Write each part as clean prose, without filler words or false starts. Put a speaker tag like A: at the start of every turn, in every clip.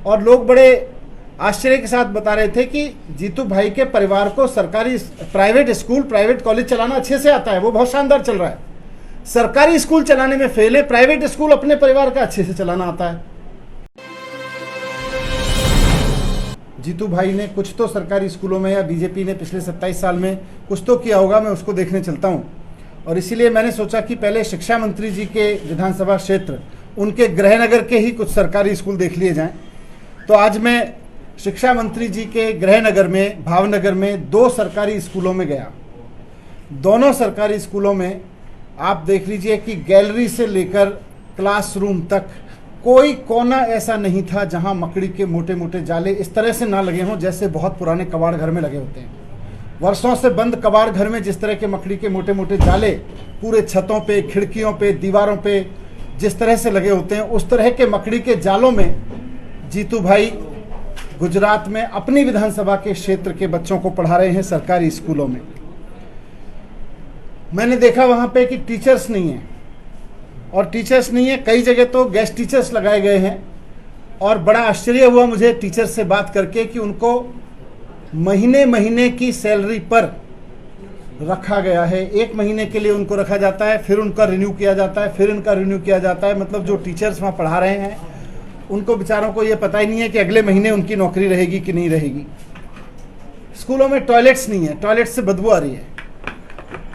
A: और लोग बड़े आश्चर्य के साथ बता रहे थे कि जीतू भाई के परिवार को सरकारी प्राइवेट स्कूल प्राइवेट कॉलेज चलाना अच्छे से आता है, वो बहुत शानदार चल रहा है। सरकारी स्कूल चलाने में फेल है, प्राइवेट स्कूल अपने परिवार का अच्छे से चलाना आता है। जीतू भाई ने कुछ तो सरकारी स्कूलों में या बीजेपी ने पिछले 27 साल में कुछ तो किया होगा, मैं उसको देखने चलता हूँ। और इसीलिए मैंने सोचा कि पहले शिक्षा मंत्री जी के विधानसभा क्षेत्र, उनके गृहनगर के ही कुछ सरकारी स्कूल देख लिए जाएं। तो आज मैं शिक्षा मंत्री जी के गृहनगर में, भावनगर में 2 सरकारी स्कूलों में गया। दोनों सरकारी स्कूलों में आप देख लीजिए कि गैलरी से लेकर क्लासरूम तक कोई कोना ऐसा नहीं था जहां मकड़ी के मोटे मोटे जाले इस तरह से ना लगे हों जैसे बहुत पुराने कबाड़ घर में लगे होते हैं। वर्षों से बंद कबाड़ घर में जिस तरह के मकड़ी के मोटे मोटे जाले पूरे छतों पे, खिड़कियों पे, दीवारों पे जिस तरह से लगे होते हैं, उस तरह के मकड़ी के जालों में जीतू भाई गुजरात में अपनी विधानसभा के क्षेत्र के बच्चों को पढ़ा रहे हैं सरकारी स्कूलों में। मैंने देखा वहां पे कि टीचर्स नहीं है, और टीचर्स नहीं है, कई जगह तो गेस्ट टीचर्स लगाए गए हैं। और बड़ा आश्चर्य हुआ मुझे टीचर्स से बात करके कि उनको महीने महीने की सैलरी पर रखा गया है। 1 महीने के लिए उनको रखा जाता है, फिर उनका रिन्यू किया जाता है, फिर उनका रिन्यू किया जाता है। मतलब जो टीचर्स वहाँ पढ़ा रहे हैं उनको बेचारों को ये पता ही नहीं है कि अगले महीने उनकी नौकरी रहेगी कि नहीं रहेगी। स्कूलों में टॉयलेट्स नहीं है, टॉयलेट से बदबू आ रही है,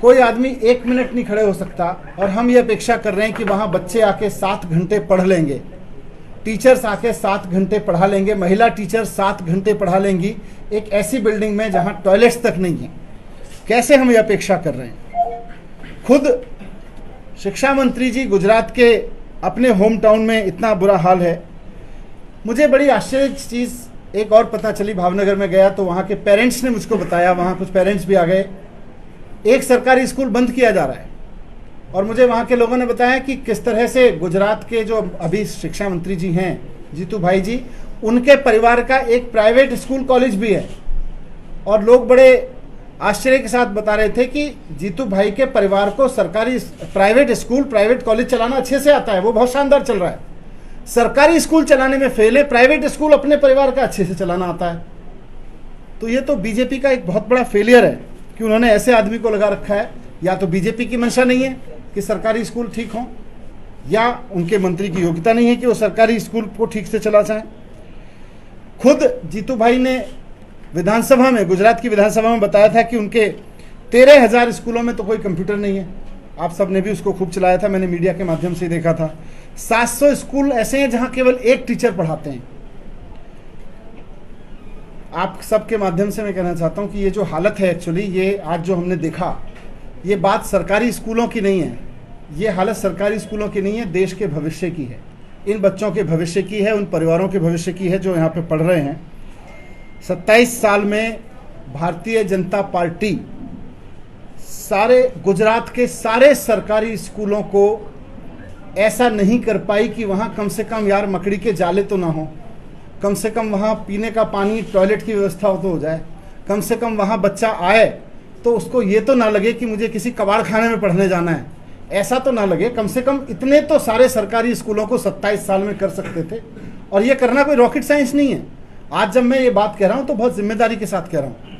A: कोई आदमी 1 मिनट नहीं खड़े हो सकता। और हम ये अपेक्षा कर रहे हैं कि वहाँ बच्चे आके 7 घंटे पढ़ लेंगे, टीचर्स आके 7 घंटे पढ़ा लेंगे, महिला टीचर 7 घंटे पढ़ा लेंगी एक ऐसी बिल्डिंग में जहाँ टॉयलेट्स तक नहीं है। कैसे हम ये अपेक्षा कर रहे हैं? खुद शिक्षा मंत्री जी गुजरात के अपने होम टाउन में इतना बुरा हाल है। मुझे बड़ी आश्चर्य चीज़ एक और पता चली, भावनगर में गया तो वहाँ के पेरेंट्स ने मुझको बताया, वहाँ कुछ पेरेंट्स भी आ गए, एक सरकारी स्कूल बंद किया जा रहा है। और मुझे वहाँ के लोगों ने बताया कि किस तरह से गुजरात के जो अभी शिक्षा मंत्री जी हैं जीतू भाई जी, उनके परिवार का एक प्राइवेट स्कूल कॉलेज भी है। और लोग बड़े आश्चर्य के साथ बता रहे थे कि जीतू भाई के परिवार को सरकारी प्राइवेट स्कूल प्राइवेट कॉलेज चलाना अच्छे से आता है, वो बहुत शानदार चल रहा है। सरकारी स्कूल चलाने में फेल है, प्राइवेट स्कूल अपने परिवार का अच्छे से चलाना आता है। तो ये तो बीजेपी का एक बहुत बड़ा फेलियर है कि उन्होंने ऐसे आदमी को लगा रखा है। या तो बीजेपी की मंशा नहीं है कि सरकारी स्कूल ठीक हों, या उनके मंत्री की योग्यता नहीं है कि वो सरकारी स्कूल को ठीक से चला जाए। खुद जीतू भाई ने विधानसभा में, गुजरात की विधानसभा में बताया था कि उनके 13,000 स्कूलों में तो कोई कंप्यूटर नहीं है। आप सब ने भी उसको खूब चलाया था, मैंने मीडिया के माध्यम से देखा था। 700 स्कूल ऐसे हैं जहां केवल 1 टीचर पढ़ाते हैं। आप सबके माध्यम से मैं कहना चाहता हूं कि ये जो हालत है, एक्चुअली ये आज जो हमने देखा, ये बात सरकारी स्कूलों की नहीं है, ये हालत सरकारी स्कूलों की नहीं है, देश के भविष्य की है, इन बच्चों के भविष्य की है, उन परिवारों के भविष्य की है जो यहाँ पे पढ़ रहे हैं। 27 साल में भारतीय जनता पार्टी सारे गुजरात के सारे सरकारी स्कूलों को ऐसा नहीं कर पाई कि वहाँ कम से कम यार मकड़ी के जाले तो ना हो, कम से कम वहाँ पीने का पानी, टॉयलेट की व्यवस्था हो जाए, कम से कम वहाँ बच्चा आए तो उसको ये तो ना लगे कि मुझे किसी कबाड़ खाने में पढ़ने जाना है, ऐसा तो ना लगे। कम से कम इतने तो सारे सरकारी स्कूलों को 27 साल में कर सकते थे। और ये करना कोई रॉकेट साइंस नहीं है। आज जब मैं ये बात कह रहा हूँ तो बहुत जिम्मेदारी के साथ कह रहा हूँ।